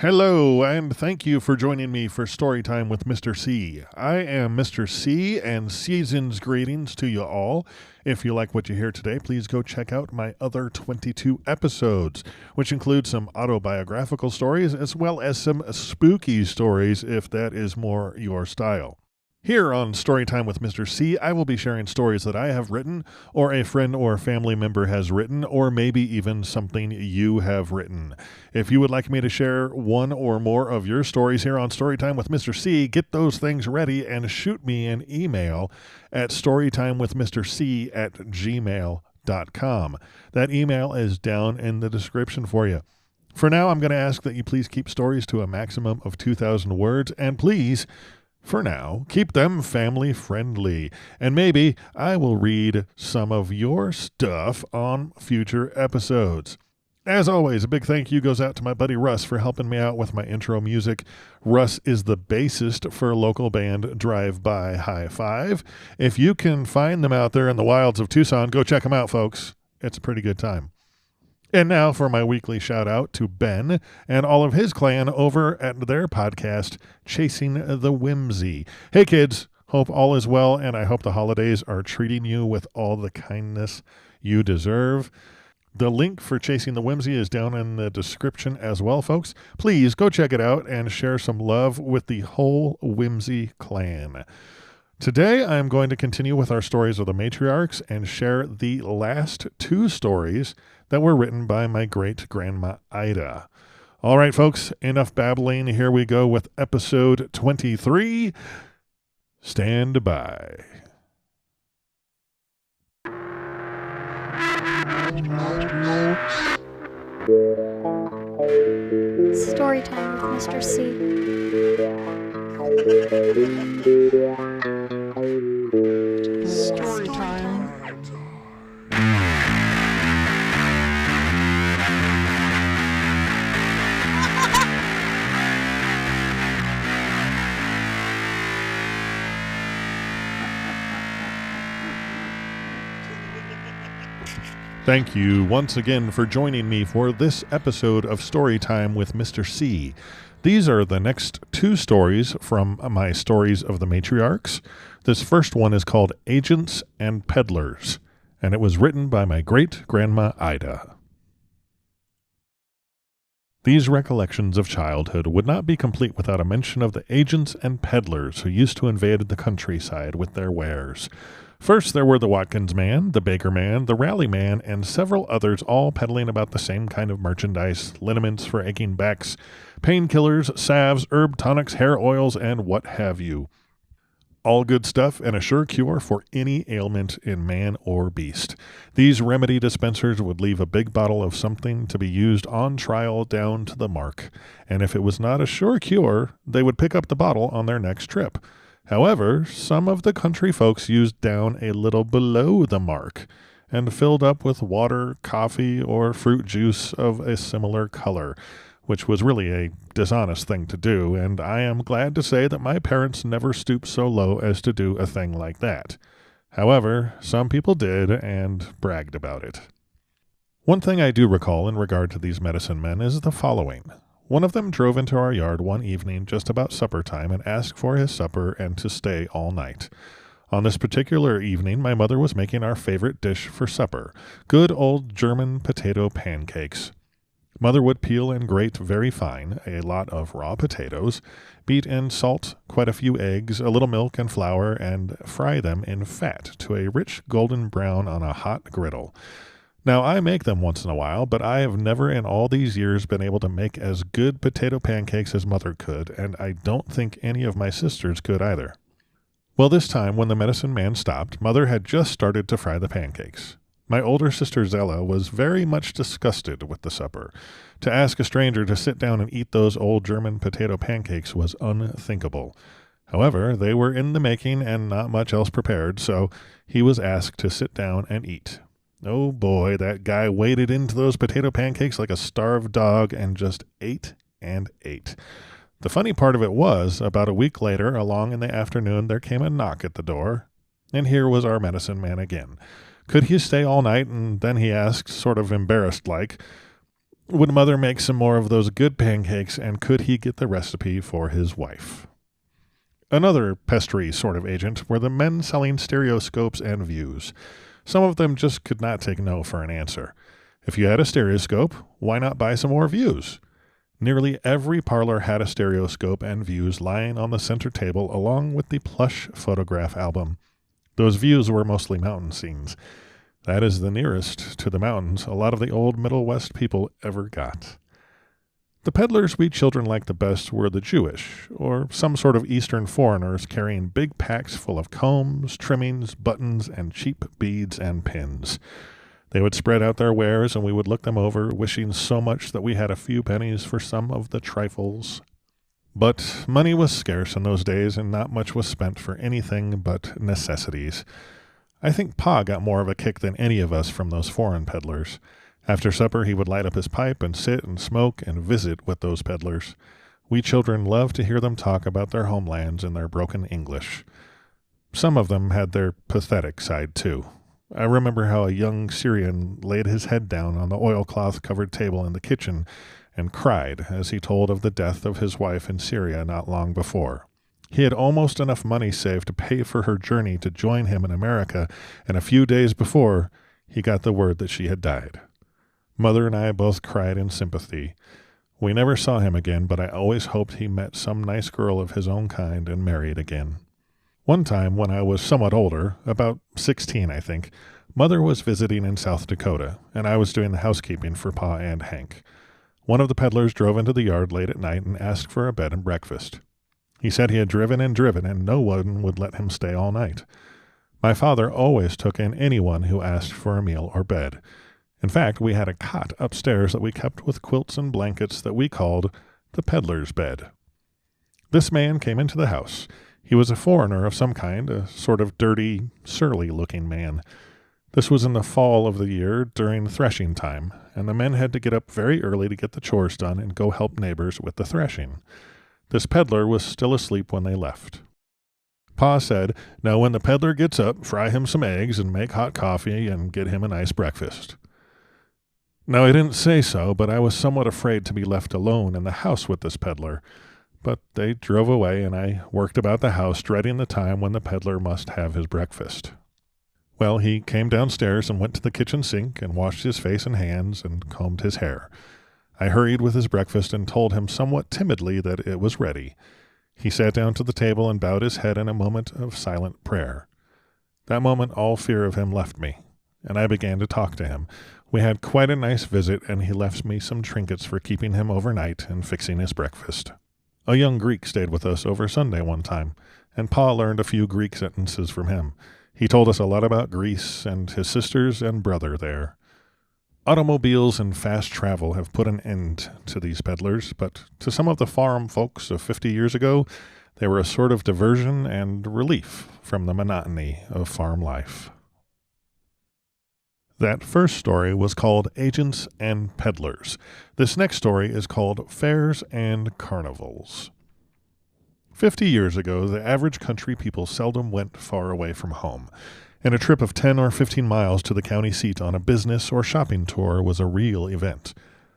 Hello, and thank you for joining me for Storytime with Mr. C. I am Mr. C, and season's greetings to you all. If you like what you hear today, please go check out my other 22 episodes, which include some autobiographical stories as well as some spooky stories if that is more your style. Here on Storytime with Mr. C, I will be sharing stories that I have written, or a friend or family member has written, or maybe even something you have written. If you would like me to share one or more of your stories here on Storytime with Mr. C, get those things ready and shoot me an email at storytimewithmisterc@gmail.com. That email is down in the description for you. For now, I'm going to ask that you please keep stories to a maximum of 2,000 words, and please, for now, keep them family friendly, and maybe I will read some of your stuff on future episodes. As always, a big thank you goes out to my buddy Russ for helping me out with my intro music. Russ is the bassist for local band Drive By High Five. If you can find them out there in the wilds of Tucson, go check them out, folks. It's a pretty good time. And now for my weekly shout out to Ben and all of his clan over at their podcast, Chasing the Whimsy. Hey kids, hope all is well, and I hope the holidays are treating you with all the kindness you deserve. The link for Chasing the Whimsy is down in the description as well, folks. Please go check it out and share some love with the whole Whimsy clan. Today, I'm going to continue with our stories of the Matriarchs and share the last two stories that were written by my great-grandma Ida. All right, folks, enough babbling. Here we go with episode 23. Stand by. Storytime with Mr. C. Storytime. Thank you once again for joining me for this episode of Storytime with Mr. C. These are the next two stories from my Stories of the Matriarchs. This first one is called Agents and Peddlers, and it was written by my great-grandma Ida. These recollections of childhood would not be complete without a mention of the agents and peddlers who used to invade the countryside with their wares. First, there were the Watkins man, the Baker man, the Rally man, and several others all peddling about the same kind of merchandise, liniments for aching backs, painkillers, salves, herb tonics, hair oils, and what have you. All good stuff and a sure cure for any ailment in man or beast. These remedy dispensers would leave a big bottle of something to be used on trial down to the mark, and if it was not a sure cure, they would pick up the bottle on their next trip. However, some of the country folks used down a little below the mark and filled up with water, coffee, or fruit juice of a similar color, which was really a dishonest thing to do, and I am glad to say that my parents never stooped so low as to do a thing like that. However, some people did and bragged about it. One thing I do recall in regard to these medicine men is the following. One of them drove into our yard one evening just about supper time and asked for his supper and to stay all night. On this particular evening, my mother was making our favorite dish for supper, good old German potato pancakes. Mother would peel and grate very fine a lot of raw potatoes, beat in salt, quite a few eggs, a little milk and flour, and fry them in fat to a rich golden brown on a hot griddle. Now, I make them once in a while, but I have never in all these years been able to make as good potato pancakes as Mother could, and I don't think any of my sisters could either. Well, this time, when the medicine man stopped, Mother had just started to fry the pancakes. My older sister Zella was very much disgusted with the supper. To ask a stranger to sit down and eat those old German potato pancakes was unthinkable. However, they were in the making and not much else prepared, so he was asked to sit down and eat. Oh boy, that guy waded into those potato pancakes like a starved dog and just ate and ate. The funny part of it was, about a week later, along in the afternoon, there came a knock at the door, and here was our medicine man again. Could he stay all night? And then he asked, sort of embarrassed like, Would Mother make some more of those good pancakes, and could he get the recipe for his wife? Another pestery sort of agent were the men selling stereoscopes and views. Some of them just could not take no for an answer. If you had a stereoscope, why not buy some more views? Nearly every parlor had a stereoscope and views lying on the center table along with the plush photograph album. Those views were mostly mountain scenes. That is the nearest to the mountains a lot of the old Middle West people ever got. The peddlers we children liked the best were the Jewish, or some sort of Eastern foreigners carrying big packs full of combs, trimmings, buttons, and cheap beads and pins. They would spread out their wares, and we would look them over, wishing so much that we had a few pennies for some of the trifles. But money was scarce in those days, and not much was spent for anything but necessities. I think Pa got more of a kick than any of us from those foreign peddlers. After supper he would light up his pipe and sit and smoke and visit with those peddlers. We children loved to hear them talk about their homelands in their broken English. Some of them had their pathetic side, too. I remember how a young Syrian laid his head down on the oilcloth-covered table in the kitchen and cried as he told of the death of his wife in Syria not long before. He had almost enough money saved to pay for her journey to join him in America, and a few days before, he got the word that she had died. Mother and I both cried in sympathy. We never saw him again, but I always hoped he met some nice girl of his own kind and married again. One time, when I was somewhat older, about 16, I think, Mother was visiting in South Dakota, and I was doing the housekeeping for Pa and Hank. One of the peddlers drove into the yard late at night and asked for a bed and breakfast. He said he had driven, and no one would let him stay all night. My father always took in anyone who asked for a meal or bed. In fact, we had a cot upstairs that we kept with quilts and blankets that we called the peddler's bed. This man came into the house. He was a foreigner of some kind, a sort of dirty, surly-looking man. This was in the fall of the year during threshing time, and the men had to get up very early to get the chores done and go help neighbors with the threshing. This peddler was still asleep when they left. Pa said, "Now when the peddler gets up, fry him some eggs and make hot coffee and get him a nice breakfast." Now, I didn't say so, but I was somewhat afraid to be left alone in the house with this peddler. But they drove away, and I worked about the house, dreading the time when the peddler must have his breakfast. Well, he came downstairs and went to the kitchen sink and washed his face and hands and combed his hair. I hurried with his breakfast and told him somewhat timidly that it was ready. He sat down to the table and bowed his head in a moment of silent prayer. That moment all fear of him left me, and I began to talk to him. We had quite a nice visit, and he left me some trinkets for keeping him overnight and fixing his breakfast. A young Greek stayed with us over Sunday one time, and Pa learned a few Greek sentences from him. He told us a lot about Greece and his sisters and brother there. Automobiles and fast travel have put an end to these peddlers, but to some of the farm folks of 50 years ago, they were a sort of diversion and relief from the monotony of farm life. That first story was called Agents and Peddlers. This next story is called Fairs and Carnivals. 50 years ago, the average country people seldom went far away from home, and a trip of 10 or 15 miles to the county seat on a business or shopping tour was a real event.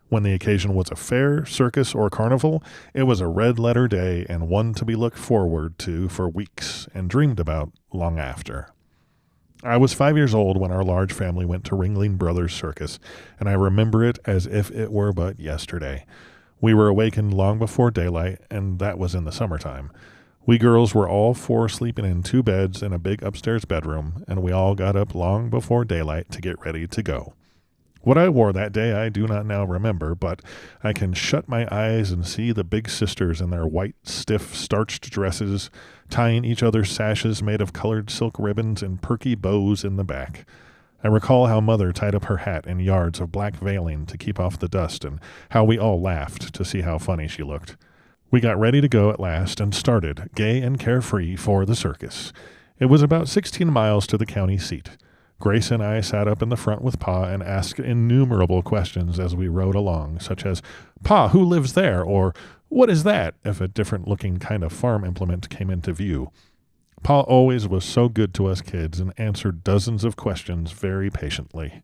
When the occasion was a fair, circus, or carnival, it was a red-letter day and one to be looked forward to for weeks and dreamed about long after. I was 5 years old when our large family went to Ringling Brothers Circus, and I remember it as if it were but yesterday. We were awakened long before daylight, and that was in the summertime. We girls were all four sleeping in 2 beds in a big upstairs bedroom, and we all got up long before daylight to get ready to go. What I wore that day I do not now remember, but I can shut my eyes and see the big sisters in their white, stiff, starched dresses, tying each other's sashes made of colored silk ribbons and perky bows in the back. I recall how Mother tied up her hat in yards of black veiling to keep off the dust, and how we all laughed to see how funny she looked. We got ready to go at last and started, gay and carefree, for the circus. It was about 16 miles to the county seat. Grace and I sat up in the front with Pa and asked innumerable questions as we rode along, such as, "Pa, who lives there?" or "What is that?" if a different-looking kind of farm implement came into view. Pa always was so good to us kids and answered dozens of questions very patiently.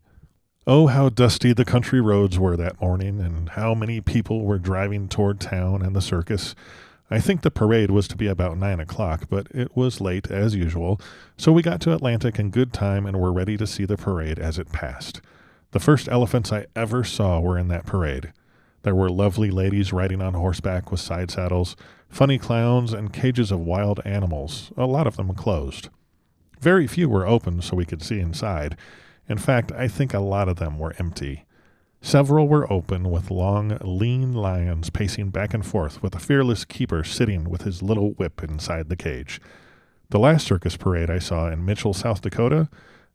Oh, how dusty the country roads were that morning, and how many people were driving toward town and the circus. I think the parade was to be about 9 o'clock, but it was late, as usual, so we got to Atlantic in good time and were ready to see the parade as it passed. The first elephants I ever saw were in that parade. There were lovely ladies riding on horseback with side saddles, funny clowns, and cages of wild animals, a lot of them closed. Very few were open so we could see inside. In fact, I think a lot of them were empty. Several were open, with long, lean lions pacing back and forth, with a fearless keeper sitting with his little whip inside the cage. The last circus parade I saw in Mitchell, South Dakota,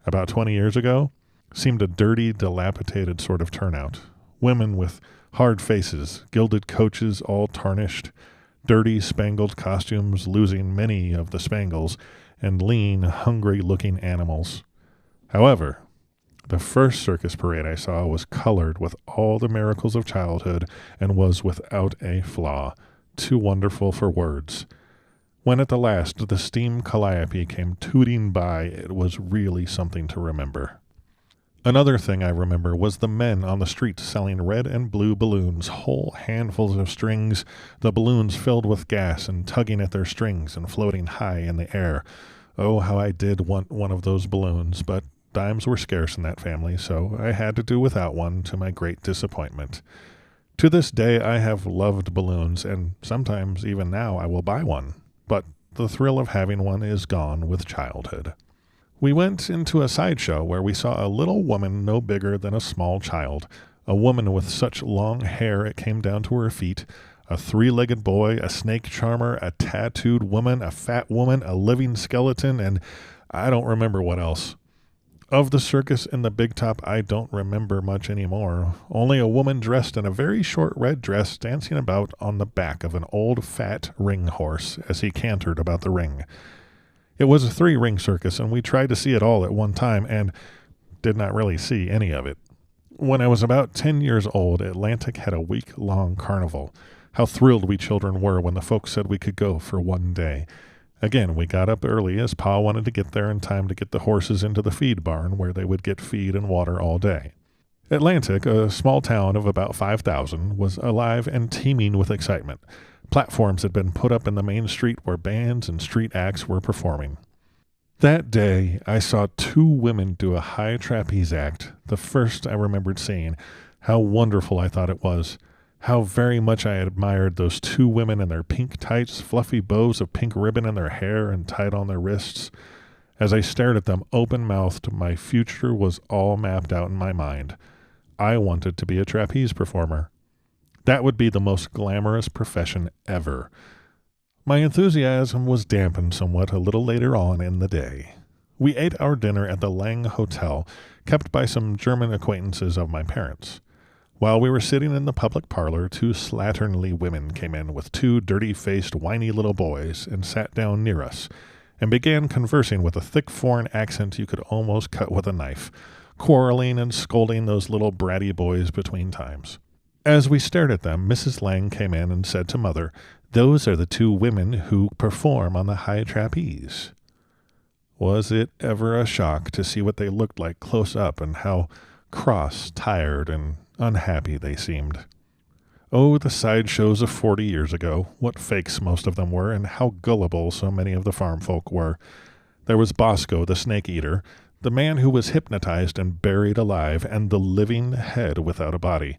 about 20 years ago, seemed a dirty, dilapidated sort of turnout. Women with hard faces, gilded coaches all tarnished, dirty, spangled costumes losing many of the spangles, and lean, hungry-looking animals. However, the first circus parade I saw was colored with all the miracles of childhood and was without a flaw, too wonderful for words. When at the last the steam calliope came tooting by, it was really something to remember. Another thing I remember was the men on the street selling red and blue balloons, whole handfuls of strings, the balloons filled with gas and tugging at their strings and floating high in the air. Oh, how I did want one of those balloons, but dimes were scarce in that family, so I had to do without one, to my great disappointment. To this day I have loved balloons, and sometimes even now I will buy one, but the thrill of having one is gone with childhood. We went into a sideshow where we saw a little woman no bigger than a small child, a woman with such long hair it came down to her feet, a three-legged boy, a snake charmer, a tattooed woman, a fat woman, a living skeleton, and I don't remember what else. Of the circus in the Big Top, I don't remember much anymore. Only a woman dressed in a very short red dress dancing about on the back of an old fat ring horse as he cantered about the ring. It was a 3-ring circus, and we tried to see it all at one time and did not really see any of it. When I was about 10 years old, Atlantic had a week-long carnival. How thrilled we children were when the folks said we could go for one day. Again, we got up early as Pa wanted to get there in time to get the horses into the feed barn where they would get feed and water all day. Atlantic, a small town of about 5,000, was alive and teeming with excitement. Platforms had been put up in the main street where bands and street acts were performing. That day, I saw 2 women do a high trapeze act, the first I remembered seeing. How wonderful I thought it was. How very much I admired those 2 women in their pink tights, fluffy bows of pink ribbon in their hair and tied on their wrists. As I stared at them open-mouthed, my future was all mapped out in my mind. I wanted to be a trapeze performer. That would be the most glamorous profession ever. My enthusiasm was dampened somewhat a little later on in the day. We ate our dinner at the Lang Hotel, kept by some German acquaintances of my parents. While we were sitting in the public parlor, 2 slatternly women came in with 2 dirty-faced, whiny little boys and sat down near us, and began conversing with a thick foreign accent you could almost cut with a knife, quarreling and scolding those little bratty boys between times. As we stared at them, Mrs. Lang came in and said to Mother, "Those are the 2 women who perform on the high trapeze." Was it ever a shock to see what they looked like close up and how cross, tired, and unhappy they seemed. Oh, the sideshows of 40 years ago, what fakes most of them were, and how gullible so many of the farm folk were. There was Bosco, the snake eater, the man who was hypnotized and buried alive, and the living head without a body.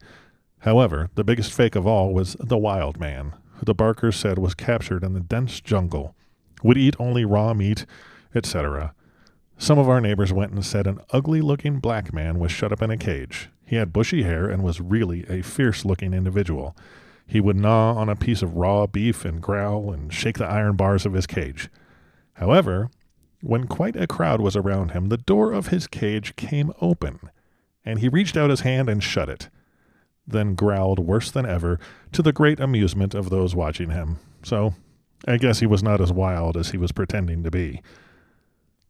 However, the biggest fake of all was the wild man, who the Barkers said was captured in the dense jungle, would eat only raw meat, etc. Some of our neighbors went and said an ugly-looking black man was shut up in a cage. He had bushy hair and was really a fierce-looking individual. He would gnaw on a piece of raw beef and growl and shake the iron bars of his cage. However, when quite a crowd was around him, the door of his cage came open, and he reached out his hand and shut it, then growled worse than ever, to the great amusement of those watching him. So, I guess he was not as wild as he was pretending to be.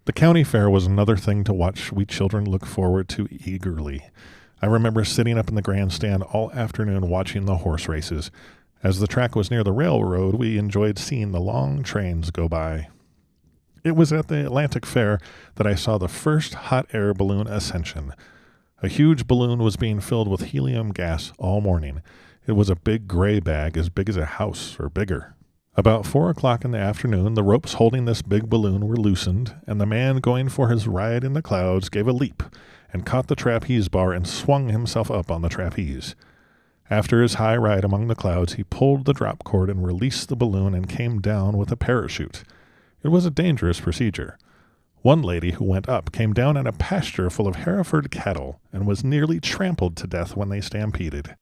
The county fair was another thing to watch we children look forward to eagerly. I remember sitting up in the grandstand all afternoon watching the horse races. As the track was near the railroad, we enjoyed seeing the long trains go by. It was at the Atlantic Fair that I saw the first hot air balloon ascension. A huge balloon was being filled with helium gas all morning. It was a big gray bag as big as a house or bigger. About 4 o'clock in the afternoon, the ropes holding this big balloon were loosened, and the man going for his ride in the clouds gave a leap and caught the trapeze bar and swung himself up on the trapeze. After his high ride among the clouds, he pulled the drop cord and released the balloon and came down with a parachute. It was a dangerous procedure. One lady who went up came down in a pasture full of Hereford cattle and was nearly trampled to death when they stampeded.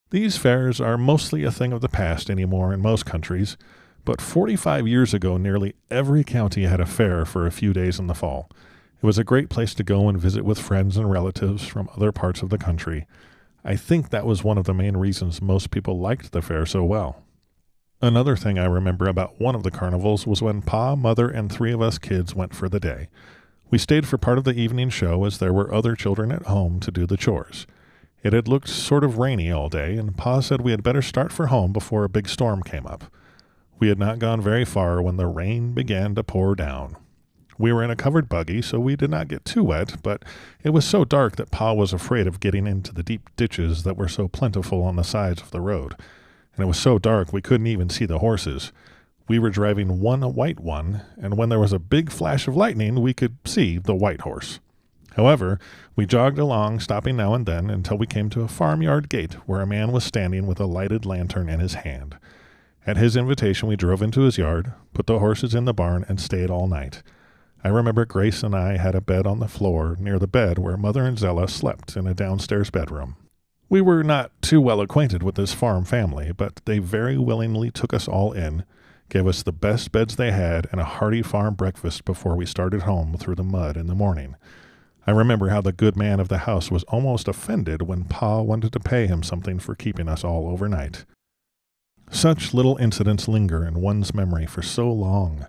These fairs are mostly a thing of the past anymore in most countries, but 45 years ago nearly every county had a fair for a few days in the fall. It was a great place to go and visit with friends and relatives from other parts of the country. I think that was one of the main reasons most people liked the fair so well. Another thing I remember about one of the carnivals was when Pa, Mother, and 3 of us kids went for the day. We stayed for part of the evening show as there were other children at home to do the chores. It had looked sort of rainy all day, and Pa said we had better start for home before a big storm came up. We had not gone very far when the rain began to pour down. We were in a covered buggy, so we did not get too wet, but it was so dark that Pa was afraid of getting into the deep ditches that were so plentiful on the sides of the road. And it was so dark we couldn't even see the horses. We were driving one white one, and when there was a big flash of lightning, we could see the white horse. However, we jogged along, stopping now and then, until we came to a farmyard gate where a man was standing with a lighted lantern in his hand. At his invitation, we drove into his yard, put the horses in the barn, and stayed all night. I remember Grace and I had a bed on the floor near the bed where Mother and Zella slept in a downstairs bedroom. We were not too well acquainted with this farm family, but they very willingly took us all in, gave us the best beds they had, and a hearty farm breakfast before we started home through the mud in the morning. I remember how the good man of the house was almost offended when Pa wanted to pay him something for keeping us all overnight. Such little incidents linger in one's memory for so long.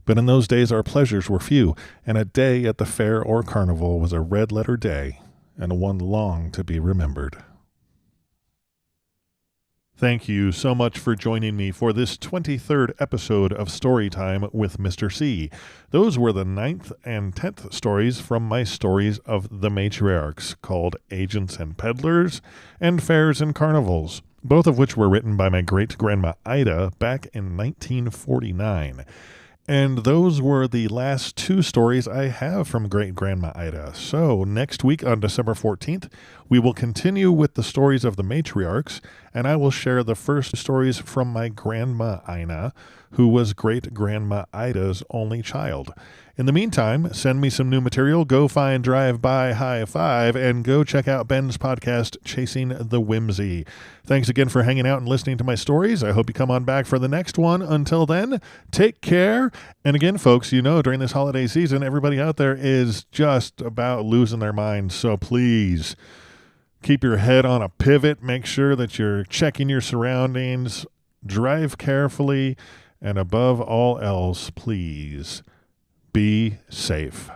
But in those days our pleasures were few, and a day at the fair or carnival was a red-letter day, and one long to be remembered. Thank you so much for joining me for this 23rd episode of Storytime with Mr. C. Those were the 9th and 10th stories from my stories of the Matriarchs, called Agents and Peddlers and Fairs and Carnivals, both of which were written by my great-grandma Ida back in 1949. And those were the last 2 stories I have from great-grandma Ida. So next week on December 14th, we will continue with the stories of the Matriarchs, and I will share the first stories from my grandma Ina, who was great-grandma Ida's only child. In the meantime, send me some new material, go find Drive By High Five, and go check out Ben's podcast, Chasing the Whimsy. Thanks again for hanging out and listening to my stories. I hope you come on back for the next one. Until then, take care. And again, folks, you know, during this holiday season, everybody out there is just about losing their minds. So please keep your head on a pivot. Make sure that you're checking your surroundings. Drive carefully. And above all else, please be safe.